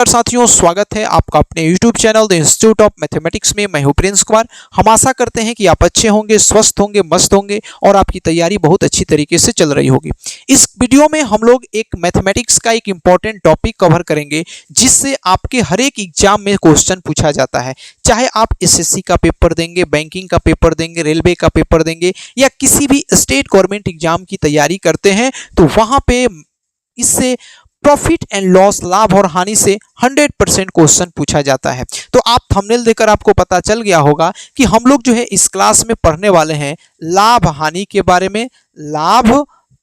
साथियों, स्वागत है आपका अपने YouTube channel the institute of mathematics में। मैं हूं प्रिंस कुमार। हम आशा करते हैं कि आप अच्छे होंगे, स्वस्थ होंगे, मस्त होंगे और आपकी तैयारी बहुत अच्छी तरीके से चल रही होगी। इस वीडियो में हम लोग एक मैथमेटिक्स का एक इंपॉर्टेंट टॉपिक कवर करेंगे जिससे आपके हर एक एग्जाम में क्वेश्चन पूछा जाता है। चाहे आप एसएससी का पेपर देंगे, बैंकिंग का पेपर देंगे, रेलवे का पेपर देंगे या किसी भी स्टेट गवर्नमेंट एग्जाम की तैयारी करते हैं तो वहां पे इससे प्रॉफिट एंड लॉस, लाभ और हानि से 100% क्वेश्चन पूछा जाता है। तो आप थंबनेल देखकर आपको पता चल गया होगा कि हम लोग जो है इस क्लास में पढ़ने वाले हैं लाभ हानि के बारे में, लाभ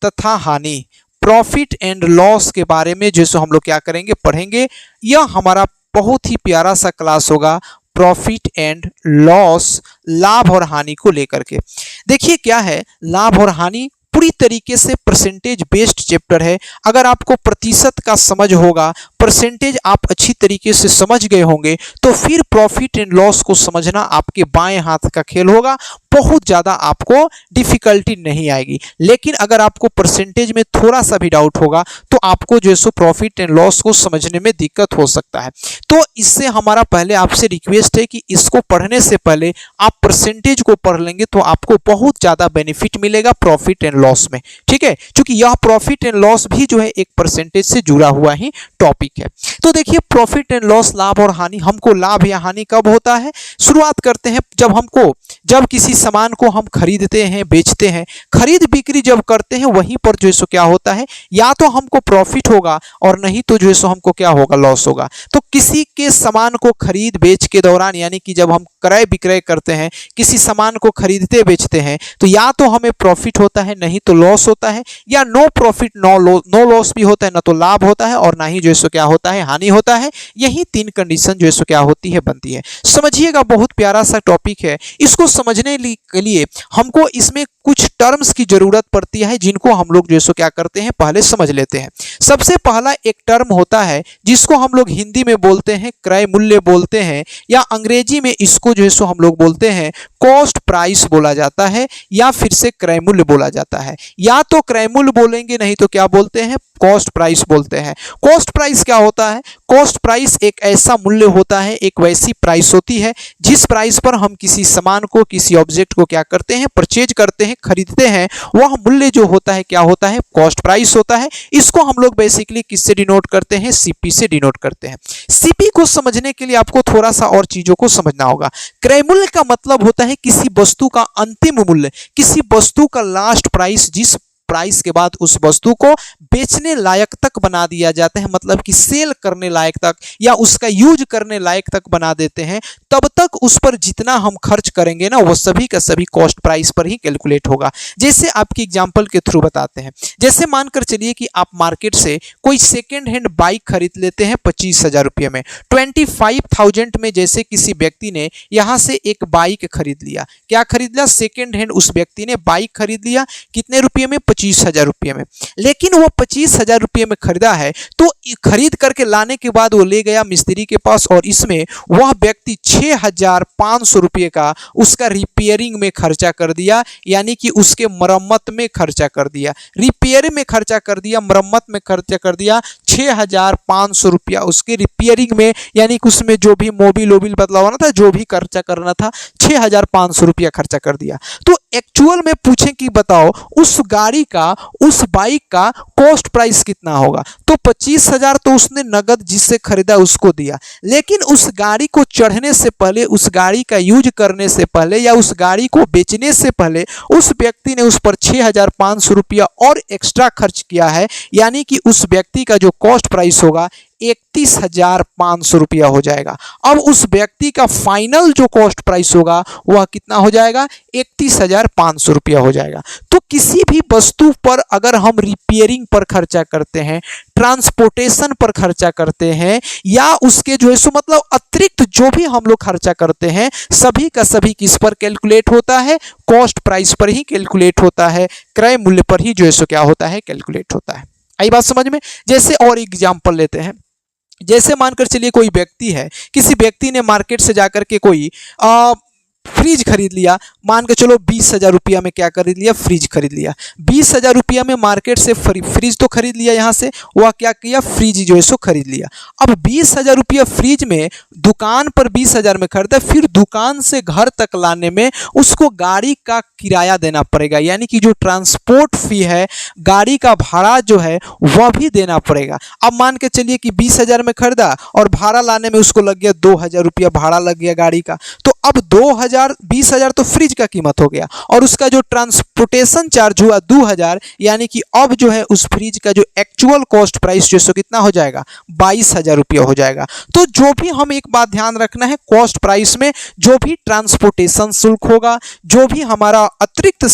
तथा हानि, प्रॉफिट एंड लॉस के बारे में जो हम लोग क्या करेंगे, पढ़ेंगे। यह हमारा बहुत ही प्यारा सा क्लास होगा प्रॉफिट एंड लॉस, लाभ और हानि को लेकर के। देखिए क्या है, लाभ और हानि पूरी तरीके से परसेंटेज बेस्ड चैप्टर है। अगर आपको प्रतिशत का समझ होगा, परसेंटेज आप अच्छी तरीके से समझ गए होंगे तो फिर प्रॉफिट एंड लॉस को समझना आपके बाएं हाथ का खेल होगा। बहुत ज़्यादा आपको डिफिकल्टी नहीं आएगी। लेकिन अगर आपको परसेंटेज में थोड़ा सा भी डाउट होगा तो आपको जो है सो प्रॉफिट एंड लॉस को समझने में दिक्कत हो सकता है। तो इससे हमारा पहले आपसे रिक्वेस्ट है कि इसको पढ़ने से पहले आप परसेंटेज को पढ़ लेंगे तो आपको बहुत ज़्यादा बेनिफिट मिलेगा प्रॉफिट एंड लॉस में। ठीक है, क्योंकि यह प्रॉफिट एंड लॉस भी जो है एक परसेंटेज से जुड़ा हुआ ही टॉपिक है। तो देखिए प्रॉफिट एंड लॉस, लाभ और हानि, हमको लाभ या हानि कब होता है? शुरुआत करते हैं जब किसी सामान को हम खरीदते हैं, बेचते हैं, खरीद बिक्री जब करते हैं वहीं पर जो है सो क्या होता है, या तो हमको प्रॉफिट होगा और नहीं तो जो है सो हमको क्या होगा, लॉस होगा। तो किसी के सामान को खरीद बेच के दौरान, यानी कि जब हम क्रय विक्रय करते हैं, किसी सामान को खरीदते बेचते हैं तो या तो हमें प्रॉफिट होता है नहीं तो लॉस होता है, या नो प्रॉफिट नो लॉस भी होता है, ना तो लाभ होता है और ना ही जो है सो क्या होता है, हानि होता है। यही तीन कंडीशन जो है सो क्या होती है, बनती है। समझिएगा, बहुत प्यारा सा टॉपिक है। इसको समझने के लिए हमको इसमें कुछ टर्म्स की जरूरत पड़ती है जिनको हम लोग जो है सो क्या करते हैं, पहले समझ लेते हैं। सबसे पहला एक टर्म होता है जिसको हम लोग हिंदी में बोलते हैं क्रय मूल्य बोलते हैं, या अंग्रेजी में इसको जो है सो हम लोग बोलते हैं कॉस्ट प्राइस बोला जाता है, या फिर से क्रय मूल्य बोला जाता है। या तो क्रय मूल्य बोलेंगे नहीं तो क्या बोलते हैं, कॉस्ट प्राइस बोलते हैं। कॉस्ट प्राइस क्या होता है? कॉस्ट प्राइस एक ऐसा मूल्य होता है, एक वैसी प्राइस होती है जिस प्राइस पर हम किसी सामान को, किसी ऑब्जेक्ट को क्या करते हैं, परचेज करते हैं, खरीदते हैं। वह मूल्य जो होता है क्या होता है, कॉस्ट प्राइस होता है। इसको हम लोग बेसिकली किससे डिनोट करते हैं, सीपी से डिनोट करते हैं। सीपी को समझने के लिए आपको थोड़ा सा और चीजों को समझना होगा। क्रय मूल्य का मतलब होता है किसी वस्तु का अंतिम मूल्य, किसी वस्तु का लास्ट प्राइस, जिस प्राइस के बाद उस वस्तु को बेचने लायक तक बना दिया जाता है, मतलब कि सेल करने लायक तक या उसका यूज करने लायक तक बना देते हैं। तब तक उस पर जितना हम खर्च करेंगे ना, वो सभी का सभी कॉस्ट प्राइस पर ही कैलकुलेट होगा। जैसे आपकी एग्जांपल के थ्रू बताते हैं। जैसे मानकर चलिए कि आप मार्केट से कोई सेकेंड हैंड बाइक खरीद लेते हैं 25,000 रुपये में, 25,000 में जैसे किसी व्यक्ति ने यहाँ से एक बाइक खरीद लिया। क्या खरीद लिया? सेकेंड हैंड उस व्यक्ति ने बाइक खरीद लिया। कितने रुपये में? 25,000 रुपये में। लेकिन वो 25,000 रुपये में खरीदा है तो खरीद करके लाने के बाद वो ले गया मिस्त्री के पास और इसमें वह व्यक्ति 6,500 रुपये का उसका रिपेयरिंग में खर्चा कर दिया, यानी कि उसके मरम्मत में खर्चा कर दिया, रिपेयर में खर्चा कर दिया, मरम्मत में खर्चा कर दिया। 6,500 रुपया उसके रिपेयरिंग में, यानी कि उसमें जो भी मोबिल वोबिल बदलावाना था, जो भी खर्चा करना था, 6,500 रुपया खर्चा कर दिया। तो एक्चुअल में पूछें कि बताओ उस गाड़ी का, उस बाइक का कॉस्ट प्राइस कितना होगा? तो 25,000 तो उसने नगद जिससे खरीदा उसको दिया, लेकिन उस गाड़ी को चढ़ने से पहले, उस गाड़ी का यूज करने से पहले या उस गाड़ी को बेचने से पहले उस व्यक्ति ने उस पर 6,500 रुपया और एक्स्ट्रा खर्च किया है, यानी कि उस व्यक्ति का जो कॉस्ट प्राइस होगा 31,500 रुपया हो जाएगा। अब उस व्यक्ति का फाइनल जो कॉस्ट प्राइस होगा वह कितना हो जाएगा? 31,500 रुपया हो जाएगा। तो किसी भी वस्तु पर अगर हम रिपेयरिंग पर खर्चा करते हैं, ट्रांसपोर्टेशन पर खर्चा करते हैं, या उसके जो है सो मतलब अतिरिक्त जो भी हम लोग खर्चा करते हैं, सभी का सभी किस पर कैलकुलेट होता है? कॉस्ट प्राइस पर ही कैलकुलेट होता है, क्रय मूल्य पर ही जो है सो क्या होता है, कैलकुलेट होता है। आई बात समझ में? जैसे और एग्जाम्पल लेते हैं। जैसे मानकर चलिए कोई व्यक्ति है, किसी व्यक्ति ने मार्केट से जाकर के कोई फ्रिज खरीद लिया, मान के चलो 20,000 रुपया में क्या खरीद लिया, फ्रिज खरीद लिया। 20,000 रुपया में मार्केट से फ्रिज तो खरीद लिया, यहाँ से वह क्या किया, फ्रिज जो है सो खरीद लिया। अब 20,000 रुपया फ्रिज में दुकान पर 20,000 में खरीदा, फिर दुकान से घर तक लाने में उसको गाड़ी का किराया देना पड़ेगा, यानी कि जो ट्रांसपोर्ट फी है, गाड़ी का भाड़ा जो है वह भी देना पड़ेगा। अब मान के चलिए कि 20,000 में खरीदा और भाड़ा लाने में उसको लग गया 2,000 रुपया, भाड़ा लग गया गाड़ी का। तो अब 20,000 तो फ्रिज का कीमत हो गया और उसका जो ट्रांसपोर्टेशन चार्ज हुआ 2,000, यानी कि अब जो है उस फ्रिज का जो एक्चुअल कॉस्ट प्राइस जो कितना हो जाएगा, 22,000 रुपया हो जाएगा। तो जो भी हम एक बात ध्यान रखना है, कॉस्ट प्राइस में जो भी ट्रांसपोर्टेशन शुल्क होगा, जो भी हमारा अतिरिक्त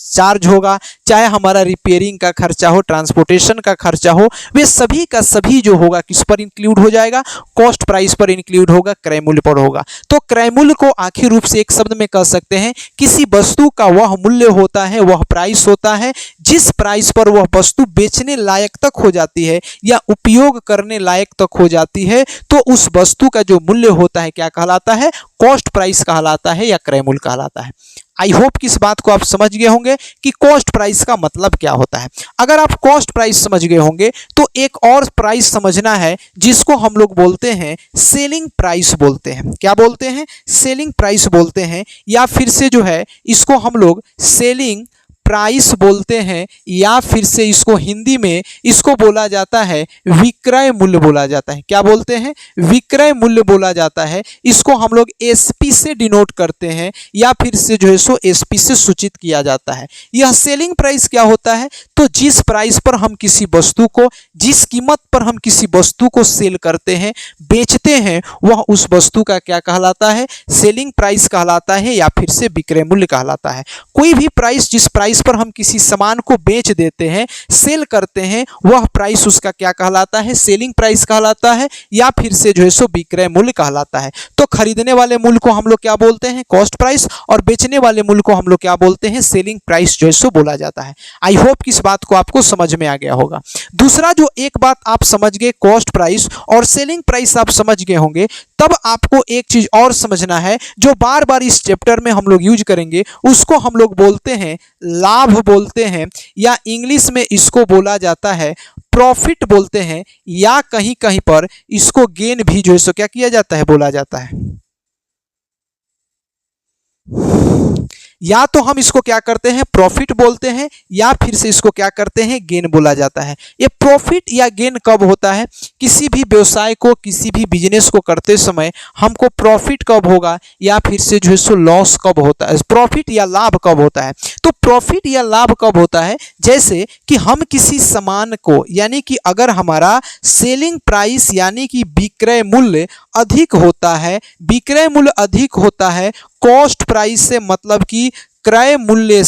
चार्ज होगा, चाहे हमारा रिपेयरिंग का खर्चा हो, ट्रांसपोर्टेशन का खर्चा हो, वे सभी का सभी जो होगा किस पर इंक्लूड हो जाएगा, कॉस्ट प्राइस पर इंक्लूड होगा, क्रय मूल्य पर होगा। तो क्रय मूल्य को आखिर रूप से एक शब्द में कह सकते हैं, किसी वस्तु का वह मूल्य होता है, वह प्राइस होता है जिस प्राइस पर वह वस्तु बेचने लायक तक हो जाती है या उपयोग करने लायक तक हो जाती है, तो उस वस्तु का जो मूल्य होता है क्या कहलाता है, कॉस्ट प्राइस कहलाता है या क्रय मूल्य कहलाता है। आई होप कि इस बात को आप समझ गए होंगे कि कॉस्ट प्राइस का मतलब क्या होता है। अगर आप कॉस्ट प्राइस समझ गए होंगे तो एक और प्राइस समझना है जिसको हम लोग बोलते हैं सेलिंग प्राइस बोलते हैं। क्या बोलते हैं, सेलिंग प्राइस बोलते हैं, या फिर से जो है इसको हम लोग सेलिंग प्राइस बोलते हैं, या फिर से इसको हिंदी में इसको बोला जाता है विक्रय मूल्य बोला जाता है। क्या बोलते हैं, विक्रय मूल्य बोला जाता है। इसको हम लोग एसपी से डिनोट करते हैं या फिर से जो है सो एसपी से सूचित किया जाता है। यह सेलिंग प्राइस क्या होता है, तो जिस प्राइस पर हम किसी वस्तु को, जिस कीमत पर हम किसी वस्तु को सेल करते हैं, बेचते हैं, वह उस वस्तु का क्या कहलाता है, सेलिंग प्राइस कहलाता है या फिर से विक्रय मूल्य कहलाता है। कोई भी प्राइस, जिस प्राइस पर हम किसी सामान को बेच देते हैं, सेल करते हैं, वह प्राइस उसका क्या कहलाता है, सेलिंग प्राइस कहलाता है या फिर से जो है सो विक्रय मूल्य कहलाता है। तो खरीदने वाले मूल्य को हम लोग क्या बोलते हैं, कॉस्ट प्राइस, और बेचने वाले मूल्य को हम लोग क्या बोलते हैं, सेलिंग प्राइस जो है सो बोला जाता है। आई होप कि इस बात को आपको समझ में आ गया होगा। दूसरा जो एक बात आप समझ गए, कॉस्ट प्राइस और सेलिंग प्राइस आप समझ गए होंगे, तब आपको एक चीज और समझना है जो बार बार इस चैप्टर में हम लोग यूज करेंगे, उसको हम लोग बोलते हैं लाभ बोलते हैं, या इंग्लिश में इसको बोला जाता है प्रॉफिट बोलते हैं, या कहीं कहीं पर इसको गेन भी जो है सो क्या किया जाता है, बोला जाता है। या तो हम इसको क्या करते हैं, प्रॉफिट बोलते हैं, या फिर से इसको क्या करते हैं, गेन बोला जाता है। ये प्रॉफिट या गेन कब होता है, किसी भी व्यवसाय को, किसी भी बिजनेस को करते समय हमको प्रॉफिट कब होगा या फिर से जो है सो लॉस कब होता है, प्रॉफिट या लाभ कब होता है। तो प्रॉफिट या लाभ कब होता है, जैसे कि हम किसी सामान को, यानी कि अगर हमारा सेलिंग प्राइस यानी कि विक्रय मूल्य अधिक होता है, विक्रय मूल्य अधिक होता है कॉस्ट प्राइस से, मतलब कि क्रय मूल्य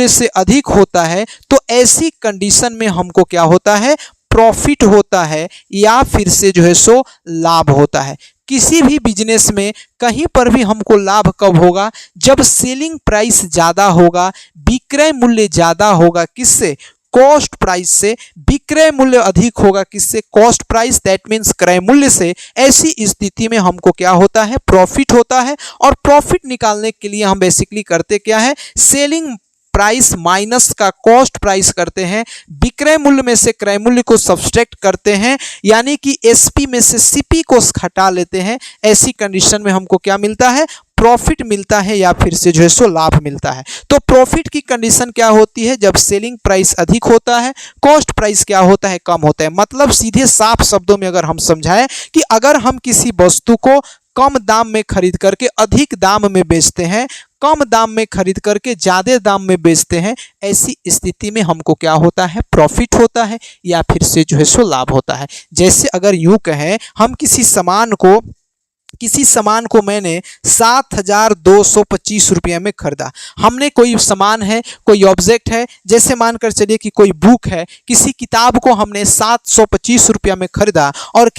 से अधिक होता है, तो ऐसी कंडीशन में हमको क्या होता है, प्रॉफिट होता है या फिर से जो है सो लाभ होता है। किसी भी बिजनेस में कहीं पर भी हमको लाभ कब होगा, जब सेलिंग प्राइस ज़्यादा होगा, विक्रय मूल्य ज़्यादा होगा, किससे, कॉस्ट प्राइस से, विक्रय मूल्य अधिक होगा किससे, कॉस्ट प्राइस, दैट मीन्स क्रय मूल्य से। ऐसी स्थिति में हमको क्या होता है, प्रॉफिट होता है। और प्रॉफिट निकालने के लिए हम बेसिकली करते क्या है, सेलिंग प्राइस माइनस का कॉस्ट प्राइस करते हैं, विक्रय मूल्य में से क्रय मूल्य को सब्सट्रैक्ट करते हैं, यानी कि एसपी में से सीपी को हटा लेते हैं। ऐसी कंडीशन में हमको क्या मिलता है, प्रॉफिट मिलता है या फिर से जो है सो लाभ मिलता है। तो प्रॉफिट की कंडीशन क्या होती है, जब सेलिंग प्राइस अधिक होता है, कॉस्ट प्राइस क्या होता है, कम होता है। मतलब सीधे साफ शब्दों में अगर हम समझाएं कि अगर हम किसी वस्तु को कम दाम में खरीद करके अधिक दाम में बेचते हैं, कम दाम में खरीद करके ज़्यादा दाम में बेचते हैं, ऐसी स्थिति में हमको क्या होता है, प्रॉफिट होता है या फिर से जो है सो लाभ होता है। जैसे अगर यूं कहें, हम किसी सामान को मैंने 7,225 रुपये में खरीदा। हमने कोई सामान है, कोई ऑब्जेक्ट है, जैसे मानकर चलिए कि कोई बुक है, किसी किताब को हमने 725 रुपये में खरीदा और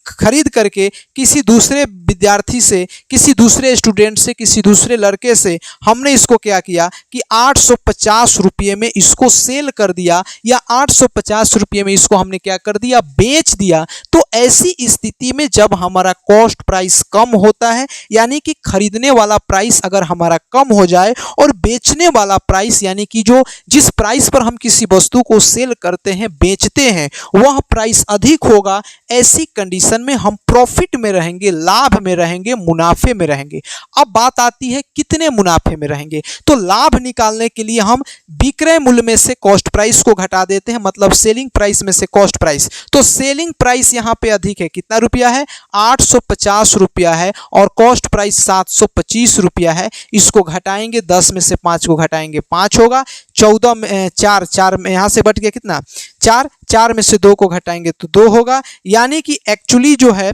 खरीद करके किसी दूसरे विद्यार्थी से, किसी दूसरे स्टूडेंट से, किसी दूसरे लड़के से हमने इसको क्या किया कि 850 रुपये में इसको सेल कर दिया, या 850 रुपये में इसको हमने क्या कर दिया, बेच दिया। तो ऐसी स्थिति में जब हमारा कॉस्ट प्राइस कम होता है, यानी कि खरीदने वाला प्राइस अगर हमारा कम हो जाए और बेचने वाला प्राइस, यानी कि जो जिस प्राइस पर हम किसी वस्तु को सेल करते हैं, बेचते हैं, वह प्राइस अधिक होगा, ऐसी कंडीशन में हम प्रॉफिट में रहेंगे, लाभ में रहेंगे, मुनाफे में रहेंगे। अब बात आती है कितने मुनाफे में रहेंगे। तो लाभ निकालने के लिए हम विक्रय मूल्य में से कॉस्ट प्राइस को घटा देते हैं, मतलब सेलिंग प्राइस में से कॉस्ट प्राइस। तो सेलिंग प्राइस यहां पे अधिक है, कितना रुपया है, 850 रुपया है, और कॉस्ट प्राइस 725 रुपया है। इसको घटाएंगे, 10 में से 5 को घटाएंगे 5 होगा, 14 में 4 में यहां से बट गया कितना 4 में से 2 को घटाएंगे तो 2 होगा। यानी कि एक्चुअली जो है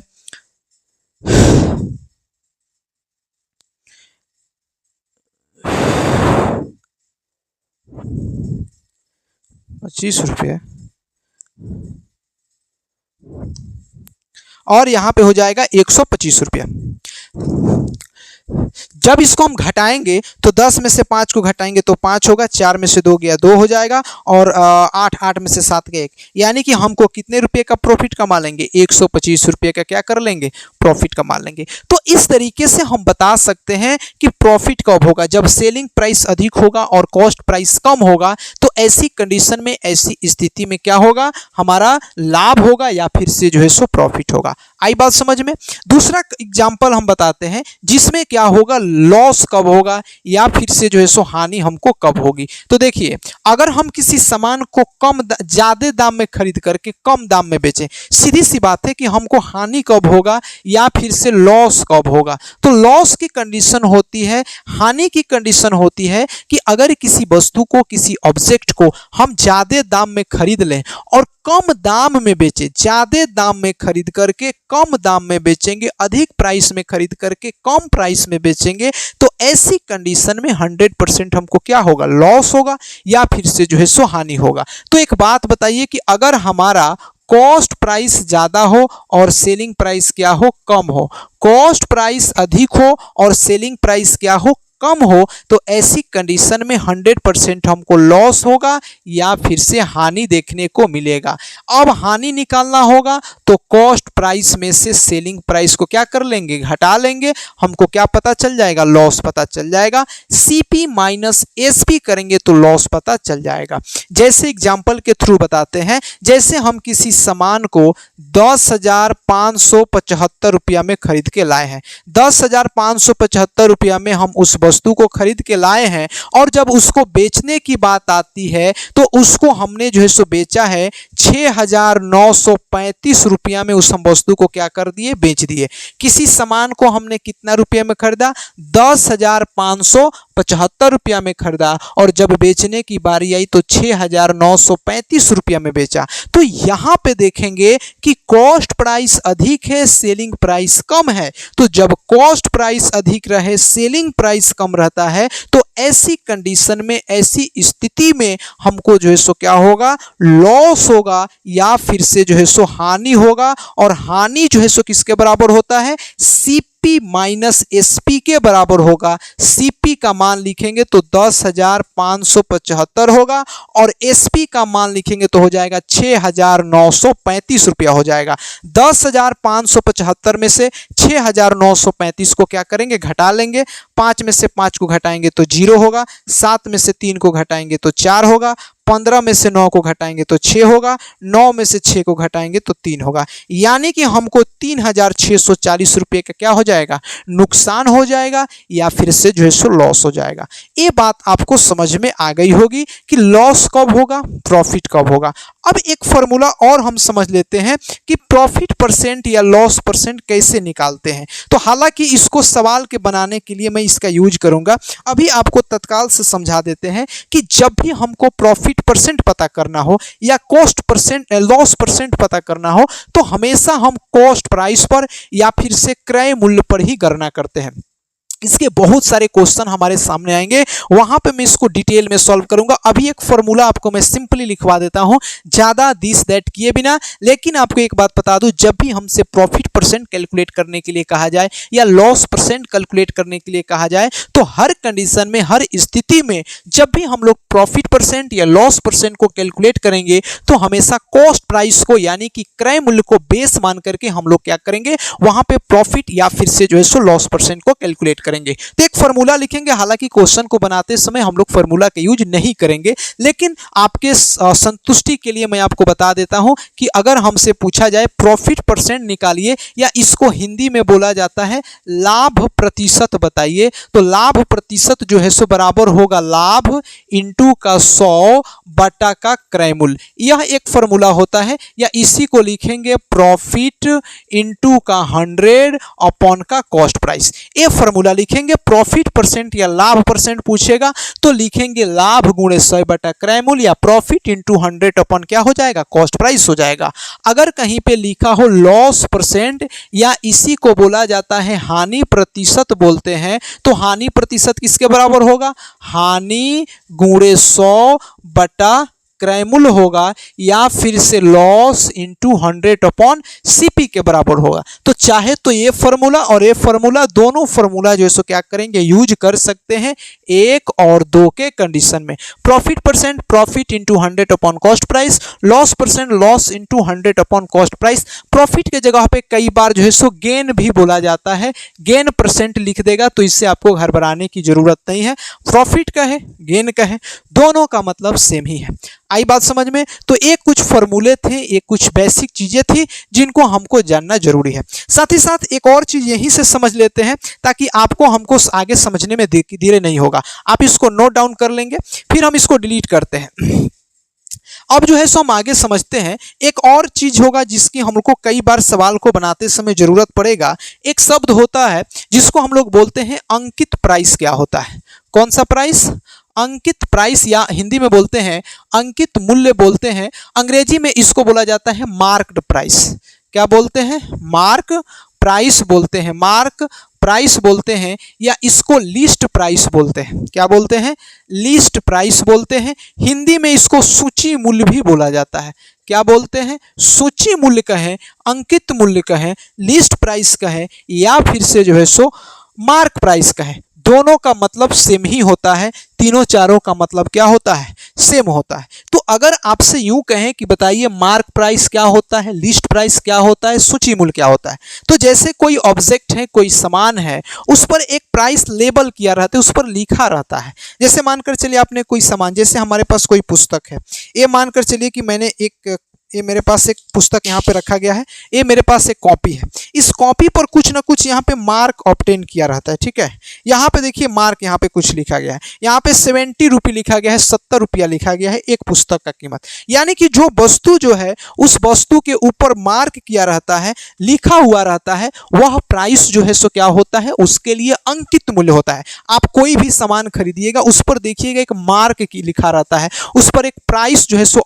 25 रुपये, और यहां पे हो जाएगा 125 रुपया। जब इसको हम घटाएंगे तो 10 में से 5 को घटाएंगे तो 5 होगा, 4 में से 2 गया 2 हो जाएगा, और 8 में से 7 गया 1, यानी कि हमको कितने रुपए का प्रॉफिट कमा लेंगे, 125 रुपये का क्या कर लेंगे, प्रॉफिट कमा लेंगे। तो इस तरीके से हम बता सकते हैं कि प्रॉफिट कब होगा, जब सेलिंग प्राइस अधिक होगा और कॉस्ट प्राइस कम होगा। तो ऐसी कंडीशन में, ऐसी स्थिति में क्या होगा, हमारा लाभ होगा या फिर से जो है सो प्रॉफिट होगा। आई बात समझ में। दूसरा एग्जाम्पल हम बताते हैं जिसमें क्या होगा, लॉस कब होगा या फिर से जो है सो हानि हमको कब होगी। तो देखिए, अगर हम किसी सामान को ज्यादा दाम में खरीद करके कम दाम में बेचें, सीधी सी बात है कि हमको हानि कब होगा या फिर से लॉस कब होगा। तो लॉस की कंडीशन होती है, हानि की कंडीशन होती है कि अगर किसी वस्तु को, किसी ऑब्जेक्ट को हम ज्यादा दाम में खरीद लें और कम दाम में बेचें, ज्यादा दाम में खरीद करके कम दाम में बेचेंगे, अधिक प्राइस में खरीद करके कम प्राइस में बेचेंगे, तो ऐसी कंडीशन में 100% हमको क्या होगा, लॉस होगा या फिर से जो है सो हानि होगा। तो एक बात बताइए कि अगर हमारा कॉस्ट प्राइस ज्यादा हो और सेलिंग प्राइस क्या हो, कम हो, कॉस्ट प्राइस अधिक हो और सेलिंग प्राइस क्या हो, कम हो, तो ऐसी कंडीशन में 100% हमको लॉस होगा या फिर से हानि देखने को मिलेगा। अब हानि निकालना होगा तो कॉस्ट प्राइस में से सेलिंग प्राइस को क्या कर लेंगे, घटा लेंगे, हमको क्या पता चल जाएगा, लॉस पता चल जाएगा। सीपी माइनस एसपी करेंगे तो लॉस पता चल जाएगा। जैसे एग्जाम्पल के थ्रू बताते हैं, जैसे हम किसी सामान को 10,575 रुपया में खरीद के लाए हैं, 10,575 रुपया में हम उस वस्तु को खरीद के लाए हैं, और जब उसको बेचने की बात आती है तो उसको हमने जो है सो बेचा है 6,935 रुपया में, उस हम वस्तु को क्या कर दिए, बेच दिए। किसी सामान को हमने कितना रुपया में खरीदा, 10,575 रुपया में खरीदा, और जब बेचने की बारी आई तो 6,935 रुपया में बेचा। तो यहां पे देखेंगे कि कॉस्ट प्राइस अधिक है, सेलिंग प्राइस कम है। तो जब कॉस्ट प्राइस अधिक रहे, सेलिंग प्राइस कम रहता है, तो ऐसी कंडीशन में, ऐसी स्थिति में हमको जो है सो क्या होगा, लॉस होगा या फिर से जो है सो हानि होगा। और हानि जो है सो किसके बराबर होता है, सीपी माइनस एसपी के बराबर होगा। सीपी का मान लिखेंगे तो 10,575 होगा, और एसपी का मान लिखेंगे तो हो जाएगा 6,935 रुपया हो जाएगा। 10,575 में से 6,935 को क्या करेंगे, घटा लेंगे, 5 में से 5 को घटाएंगे तो 0 होगा, 7 में से 3 को घटाएंगे तो 4 होगा, 15 में से 9 को घटाएंगे तो 6 होगा, 9 में से 6 को घटाएंगे तो 3 होगा। यानी कि हमको 3,640 रुपये का क्या हो जाएगा, नुकसान हो जाएगा या फिर से जो है सो लॉस हो जाएगा। ये बात आपको समझ में आ गई होगी कि लॉस कब होगा, प्रॉफिट कब होगा। अब एक फॉर्मूला और हम समझ लेते हैं कि प्रॉफिट परसेंट या लॉस परसेंट कैसे निकालते हैं। तो हालांकि इसको सवाल के बनाने के लिए मैं इसका यूज करूंगा, अभी आपको तत्काल से समझा देते हैं कि जब भी हमको प्रॉफिट परसेंट पता करना हो या कॉस्ट परसेंट, लॉस परसेंट पता करना हो, तो हमेशा हम कॉस्ट प्राइस पर या फिर से क्रय मूल्य पर ही गणना करते हैं। इसके बहुत सारे क्वेश्चन हमारे सामने आएंगे, वहां पे मैं इसको डिटेल में सॉल्व करूंगा। अभी एक फॉर्मूला आपको मैं सिंपली लिखवा देता हूं, ज्यादा दिस दैट किए बिना। लेकिन आपको एक बात बता दूं, जब भी हमसे प्रॉफिट परसेंट कैलकुलेट करने के लिए कहा जाए या लॉस परसेंट कैलकुलेट करने के लिए कहा जाए, तो हर कंडीशन में, हर स्थिति में जब भी हम लोग प्रॉफिट परसेंट या लॉस परसेंट को कैलकुलेट करेंगे तो हमेशा कॉस्ट प्राइस को यानी कि क्रय मूल्य को बेस मान करके हम लोग क्या करेंगे, वहां पे प्रॉफिट या फिर से जो है सो लॉस परसेंट को कैलकुलेट करेंगे। तो एक फॉर्मूला लिखेंगे, हालांकि क्वेश्चन को बनाते समय हम लोग फॉर्मूला का यूज नहीं करेंगे, लेकिन आपके संतुष्टि के लिए मैं आपको बता देता हूं कि अगर हमसे पूछा जाए प्रॉफिट परसेंट निकालिए या इसको हिंदी में बोला जाता है लाभ प्रतिशत बताइए, तो लाभ प्रतिशत जो है सो बराबर होगा लाभ इंटू का 100 बटा का क्रय मूल्य। यह एक फॉर्मूला होता है, या इसी को लिखेंगे प्रॉफिट इंटू का 100 अपॉन का कॉस्ट प्राइस। ये फॉर्मूला लिखेंगे। प्रॉफिट परसेंट या लाभ परसेंट पूछेगा तो लिखेंगे लाभ गुणे 100 बटा क्रय मूल्य, या प्रॉफिट इंटू 100 अपॉन क्या हो जाएगा, कॉस्ट प्राइस हो जाएगा। अगर कहीं पे लिखा हो लॉस परसेंट या इसी को बोला जाता है हानि प्रतिशत बोलते हैं, तो हानि प्रतिशत किसके बराबर होगा, हानि गुणे 100 बटा क्रय मूल्य होगा, या फिर से लॉस इंटू 100 अपॉन सीपी के बराबर होगा। तो चाहे तो ये फॉर्मूला और ये फॉर्मूला, दोनों फॉर्मूला जो है सो क्या करेंगे, यूज कर सकते हैं 1 और 2 के कंडीशन में। Profit percent profit into 100 upon cost price, loss percent loss into 100 upon cost price. Profit के जगह पे कई बार जो है सो गेन भी बोला जाता है, गेन परसेंट लिख देगा, तो इससे आपको घबराने की जरूरत नहीं है। प्रॉफिट का है, गेन का है, दोनों का मतलब सेम ही है। आई बात समझ में? तो एक कुछ फॉर्मूले थे, एक कुछ बेसिक चीजें थी जिनको हमको जानना जरूरी है। साथ ही साथ एक और चीज यहीं से समझ लेते हैं ताकि आपको हमको आगे समझने में देरी नहीं होगा। आप इसको नोट डाउन कर लेंगे, फिर हम इसको डिलीट करते हैं। अब जो है सो हम आगे समझते हैं। एक और चीज होगा जिसकी हमको कई बार सवाल को बनाते समय जरूरत पड़ेगा। एक शब्द होता है जिसको हम लोग बोलते हैं अंकित प्राइस। क्या होता है? कौन सा प्राइस? अंकित प्राइस, या हिंदी में बोलते हैं अंकित मूल्य बोलते हैं। अंग्रेजी में इसको बोला जाता है मार्क्ड प्राइस। क्या बोलते हैं? मार्क प्राइस बोलते हैं, मार्क प्राइस बोलते हैं, या इसको लिस्ट प्राइस बोलते हैं। क्या बोलते हैं? लिस्ट प्राइस बोलते हैं। हिंदी में इसको सूची मूल्य भी बोला जाता है। क्या बोलते हैं? सूची मूल्य कहें, अंकित मूल्य कहें, लिस्ट प्राइस कहें, या फिर से जो है सो मार्क प्राइस कहें, दोनों का मतलब सेम ही होता है। तीनों चारों का मतलब क्या होता है? सेम होता है। तो अगर आपसे यूं कहें कि बताइए मार्क प्राइस क्या होता है, लिस्ट प्राइस क्या होता है, सूची मूल्य क्या होता है, तो जैसे कोई ऑब्जेक्ट है, कोई सामान है, उस पर एक प्राइस लेबल किया रहता है, उस पर लिखा रहता है। जैसे मानकर चलिए आपने कोई सामान, जैसे हमारे पास कोई पुस्तक है, ये मानकर चलिए कि मैंने ये मेरे पास एक पुस्तक यहाँ पे रखा गया है, ये मेरे पास एक कॉपी है। इस कॉपी पर कुछ ना कुछ यहाँ पे मार्क ऑब्टेन किया रहता है, ठीक है। यहाँ पे देखिए मार्क, यहाँ पे कुछ लिखा गया है, यहाँ पे 70 रुपये लिखा गया है, 70 रुपया लिखा गया है एक पुस्तक का कीमत। यानी कि जो वस्तु जो है उस वस्तु के ऊपर मार्क किया रहता है, लिखा हुआ रहता है, वह प्राइस जो है सो क्या होता है, उसके लिए अंकित मूल्य होता है। आप कोई भी सामान खरीदिएगा, उस पर देखिएगा एक मार्क की लिखा रहता है, उस पर एक प्राइस जो है सो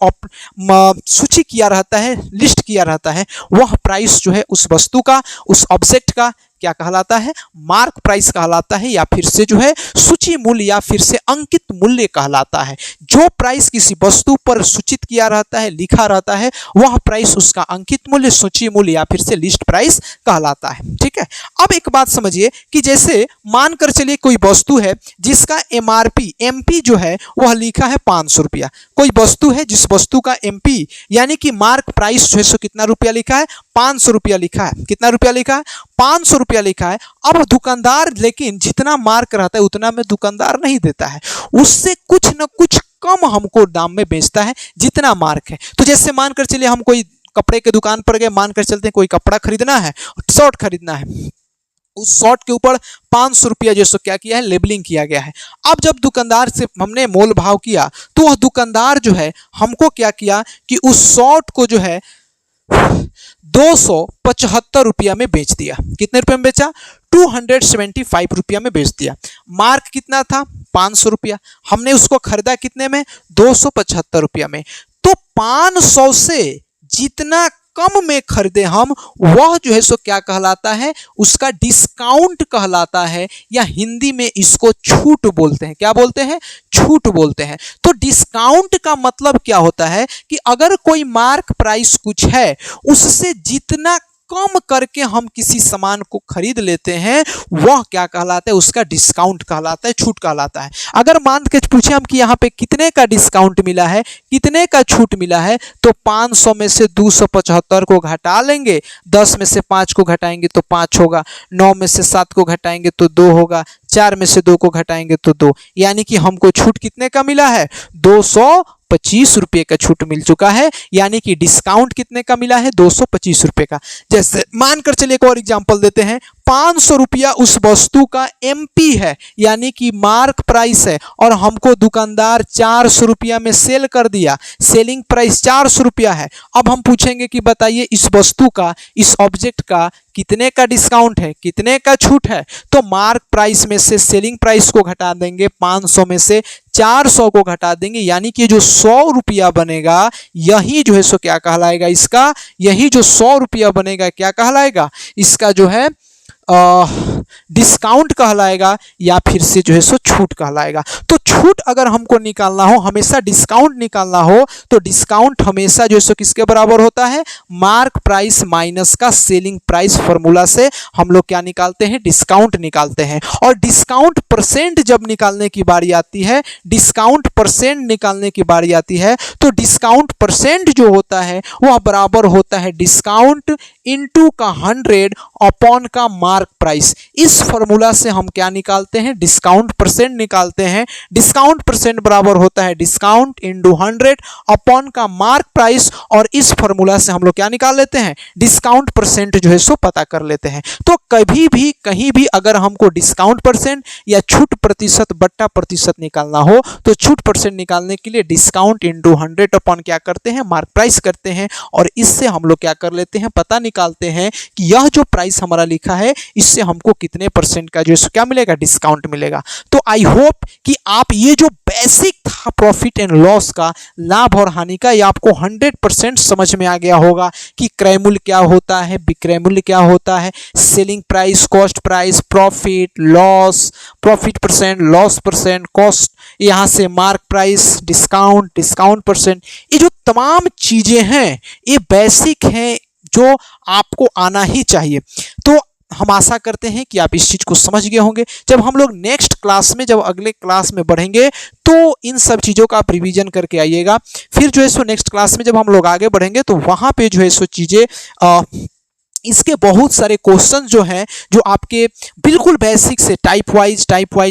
सूची किया रहता है, लिस्ट किया रहता है। वह प्राइस जो है उस वस्तु का, उस ऑब्जेक्ट का क्या कहलाता है? मार्क प्राइस कहलाता है, या फिर से जो है सूची मूल्य या फिर से अंकित मूल्य कहलाता है। जो प्राइस किसी वस्तु पर सूचित किया रहता है, लिखा रहता है, वह प्राइस उसका अंकित मूल्य, सूची मूल्य या फिर से लिस्ट प्राइस कहलाता है, ठीक है। अब एक बात समझिए कि जैसे मानकर चलिए कोई वस्तु है जिसका MRP MP जो है वह लिखा है 500 रुपया। कोई वस्तु है जिस वस्तु का MP यानी कि मार्क प्राइस जो है सो कितना रुपया लिखा है? 500 रुपया लिखा है। कितना रुपया लिखा है? 500 रुपया लिखा है। अब दुकानदार लेकिन जितना मार्क रहता है उतना में दुकानदार नहीं देता है, उससे कुछ न कुछ कम हमको दाम में बेचता है जितना मार्क है। तो जैसे मानकर चलिए हम कोई कपड़े के दुकान पर गए, मानकर चलते हैं कोई कपड़ा खरीदना है, शर्ट खरीदना है, उस शर्ट के ऊपर 500 रुपया जो सो क्या किया है? लेबलिंग किया गया है। अब जब दुकानदार से हमने मोल भाव किया तो वह दुकानदार जो है हमको क्या किया कि उस शर्ट को जो है 275 रुपया में बेच दिया। कितने रुपये में बेचा? 275 रुपया में बेच दिया। मार्क कितना था? 500 रुपया। हमने उसको खरीदा कितने में? 275 रुपया में। तो 500 से जितना कम में खरीदे हम, वह जो है सो क्या कहलाता है, उसका डिस्काउंट कहलाता है, या हिंदी में इसको छूट बोलते हैं। क्या बोलते हैं? छूट बोलते हैं। तो डिस्काउंट का मतलब क्या होता है कि अगर कोई मार्क प्राइस कुछ है, उससे जितना कम करके हम किसी सामान को खरीद लेते हैं, वह क्या कहलाता है, उसका डिस्काउंट कहलाता है, छूट कहलाता है। अगर मान के पूछे हम कि यहाँ पे कितने का डिस्काउंट मिला है, कितने का छूट मिला है, तो 500 में से 275 को घटा लेंगे, 10 में से 5 को घटाएंगे तो 5 होगा, 9 में से 7 को घटाएंगे तो 2 होगा, 4 में से 2 को घटाएंगे तो 2, यानी कि हमको छूट कितने का मिला है, 225 रुपये का छूट मिल चुका है। यानी कि डिस्काउंट कितने का मिला है, 225 रुपये का। जैसे मानकर चलिए एक और एग्जांपल देते हैं, 500 रुपया उस वस्तु का एमपी है, यानी कि मार्क प्राइस है, और हमको दुकानदार 400 रुपया में सेल कर दिया, सेलिंग प्राइस 400 रुपया है। अब हम पूछेंगे कि बताइए इस वस्तु का, इस ऑब्जेक्ट का कितने का डिस्काउंट है, कितने का छूट है, तो मार्क प्राइस में से सेलिंग प्राइस को घटा देंगे, 500 में से 400 को घटा देंगे, यानी कि जो 100 रुपया बनेगा, यही जो है सो क्या कहलाएगा, इसका यही जो 100 रुपया बनेगा क्या कहलाएगा, इसका जो है डिस्काउंट कहलाएगा, या फिर से जो है सो छूट कहलाएगा। तो छूट अगर हमको निकालना हो, हमेशा डिस्काउंट निकालना हो, तो डिस्काउंट हमेशा जो है सो किसके बराबर होता है, मार्क प्राइस माइनस का सेलिंग प्राइस। फॉर्मूला से हम लोग क्या निकालते हैं, डिस्काउंट निकालते हैं। और डिस्काउंट परसेंट जब निकालने की बारी आती है, डिस्काउंट परसेंट निकालने की बारी आती है, तो डिस्काउंट परसेंट जो होता है वह बराबर होता है डिस्काउंट इनटू का 100 अपॉन का मार्क प्राइस। इस फॉर्मूला से हम क्या निकालते हैं, डिस्काउंट परसेंट निकालते हैं। डिस्काउंट परसेंट बराबर होता है डिस्काउंट इनटू 100 अपॉन का मार्क प्राइस, और इस फॉर्मूला से हम लोग क्या निकाल लेते हैं, डिस्काउंट परसेंट जो है सो पता कर लेते हैं। तो कभी भी कहीं भी अगर हमको डिस्काउंट परसेंट या छूट प्रतिशत बट्टा प्रतिशत निकालना हो, तो छूट परसेंट निकालने के लिए डिस्काउंट इनटू 100 अपॉन क्या करते हैं, मार्क प्राइस करते हैं, और इससे हम लोग क्या कर लेते हैं, पता निकालते हैं कि यह जो प्राइस हमारा लिखा है, इससे हमको कितने परसेंट का जो है क्या मिलेगा, डिस्काउंट मिलेगा। तो आई होप कि आप ये जो बेसिक था प्रॉफिट एंड लॉस का, लाभ और हानि का, ये आपको 100% समझ में आ गया होगा कि क्रय मूल्य क्या होता है, विक्रय मूल्य क्या होता है, selling price, cost price, profit, loss, profit percent, loss percent, cost, यहाँ से mark price, discount, discount percent, ये जो तमाम चीजें हैं ये बेसिक हैं जो आपको आना ही चाहिए। तो हम आशा करते हैं कि आप इस चीज को समझ गए होंगे। जब हम लोग नेक्स्ट क्लास में, जब अगले क्लास में बढ़ेंगे, तो इन सब चीज़ों का आप रिवीजन करके आइएगा। फिर जो है सो नेक्स्ट क्लास में जब हम लोग आगे बढ़ेंगे, तो वहाँ पे जो है सो चीज़ें, इसके बहुत सारे क्वेश्चन जो हैं, जो आपके बिल्कुल बेसिक से type wise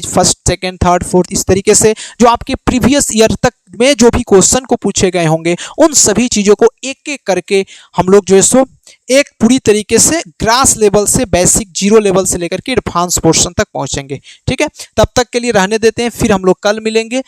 first, second, third, fourth, इस तरीके से जो आपके प्रीवियस ईयर तक में जो भी क्वेश्चन को पूछे गए होंगे, उन सभी चीज़ों को एक एक करके हम लोग जो है सो एक पूरी तरीके से ग्रास लेवल से, बेसिक जीरो लेवल से लेकर के एडवांस पोर्शन तक पहुंचेंगे। ठीक है, तब तक के लिए रहने देते हैं, फिर हम लोग कल मिलेंगे।